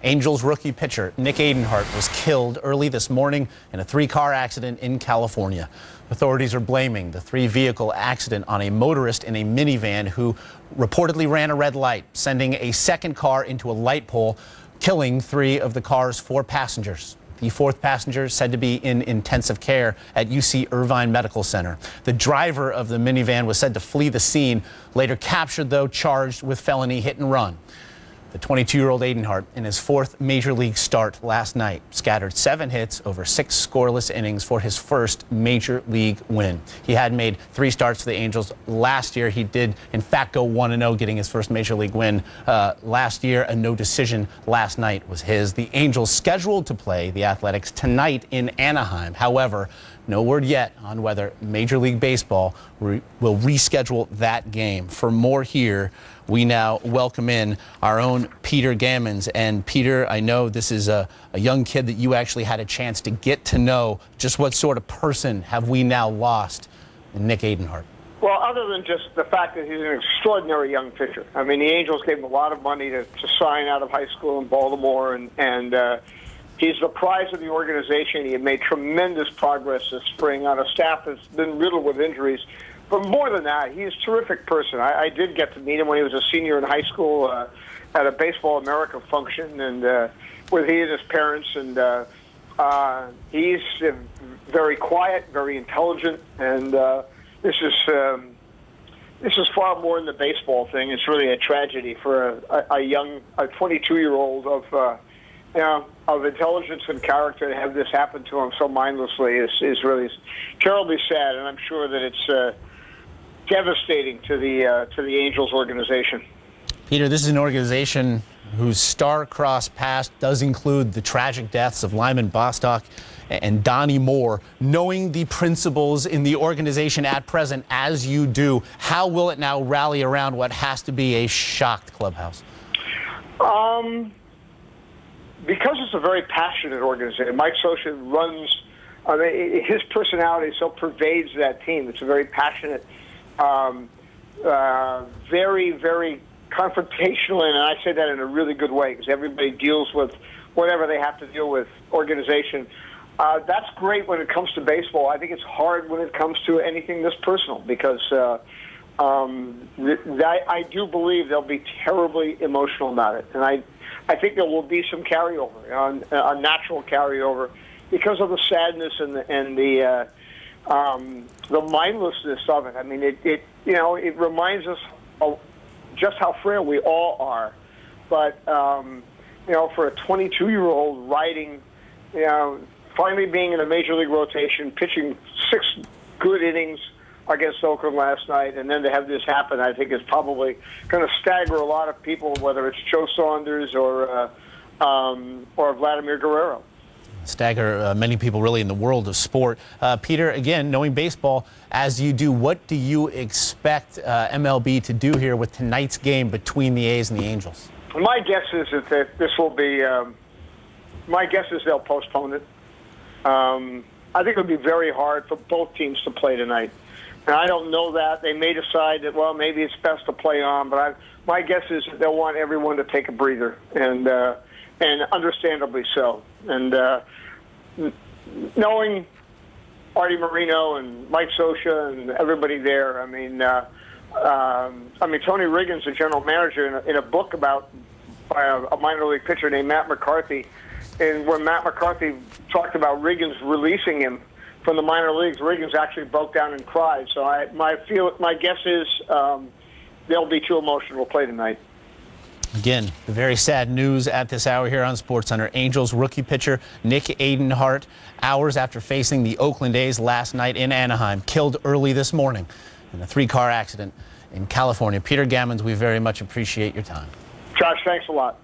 Angels rookie pitcher Nick Adenhart was killed early this morning in a three-car accident in California. Authorities are blaming the three-vehicle accident on a motorist in a minivan who reportedly ran a red light, sending a second car into a light pole, killing three of the car's four passengers. The fourth passenger is said to be in intensive care at UC Irvine Medical Center. The driver of the minivan was said to flee the scene, later captured, though, charged with felony hit and run. The 22-year-old Agenhart, in his fourth major league start last night, scattered 7 hits over 6 scoreless innings for his first major league win. He had made 3 starts for the Angels last year. He did, in fact, go 1-0, getting his first major league win last year. A no decision last night was his. The Angels scheduled to play the Athletics tonight in Anaheim. However, no word yet on whether Major League Baseball will reschedule that game. For more here, we now welcome in our own Peter Gammons. And Peter, I know this is a young kid that you actually had a chance to get to know. Just what sort of person have we now lost in Nick Adenhart? Well, other than just the fact that he's an extraordinary young pitcher. I mean, the Angels gave him a lot of money to sign out of high school in Baltimore, and he's the prize of the organization. He had made tremendous progress this spring on a staff that's been riddled with injuries. But more than that, he's a terrific person. I did get to meet him when he was a senior in high school at a Baseball America function, and with he and his parents. And he's very quiet, very intelligent, and this is far more than the baseball thing. It's really a tragedy for a young, 22-year-old of intelligence and character to have this happen to him so mindlessly is really terribly sad, and I'm sure that it's devastating to the Angels organization. Peter, this is an organization whose star-crossed past does include the tragic deaths of Lyman Bostock and Donnie Moore. Knowing the principles in the organization at present, as you do, how will it now rally around what has to be a shocked clubhouse? Because it's a very passionate organization. Mike Scioscia runs, his personality so pervades that team. It's a very passionate, very, very confrontational, and I say that in a really good way, because everybody deals with whatever they have to deal with organization. That's great when it comes to baseball. I think it's hard when it comes to anything this personal, because I do believe they'll be terribly emotional about it, and I think there will be some carryover, a natural carryover, because of the sadness and the mindlessness of it. I mean, it reminds us of just how frail we all are. But for a 22-year-old riding, finally being in a major league rotation, pitching 6 good innings against Oakland last night, and then to have this happen, I think is probably going to stagger a lot of people, whether it's Joe Saunders or Vladimir Guerrero. Stagger many people really in the world of sport. Peter, again, knowing baseball as you do, what do you expect MLB to do here with tonight's game between the A's and the Angels? My guess is that this will be, my guess is they'll postpone it. I think it'll be very hard for both teams to play tonight. And I don't know that. They may decide that, well, maybe it's best to play on, but my guess is that they'll want everyone to take a breather, and understandably so. And knowing Artie Moreno and Mike Scioscia and everybody there, I mean, Tony Riggins, the general manager, in a book about a minor league pitcher named Matt McCarthy, and when Matt McCarthy talked about Riggins releasing him from the minor leagues, Riggins actually broke down and cried. So my guess is they'll be too emotional to play tonight. Again, the very sad news at this hour here on SportsCenter. Angels rookie pitcher Nick Adenhart, hours after facing the Oakland A's last night in Anaheim, killed early this morning in a 3-car accident in California. Peter Gammons, we very much appreciate your time. Josh, thanks a lot.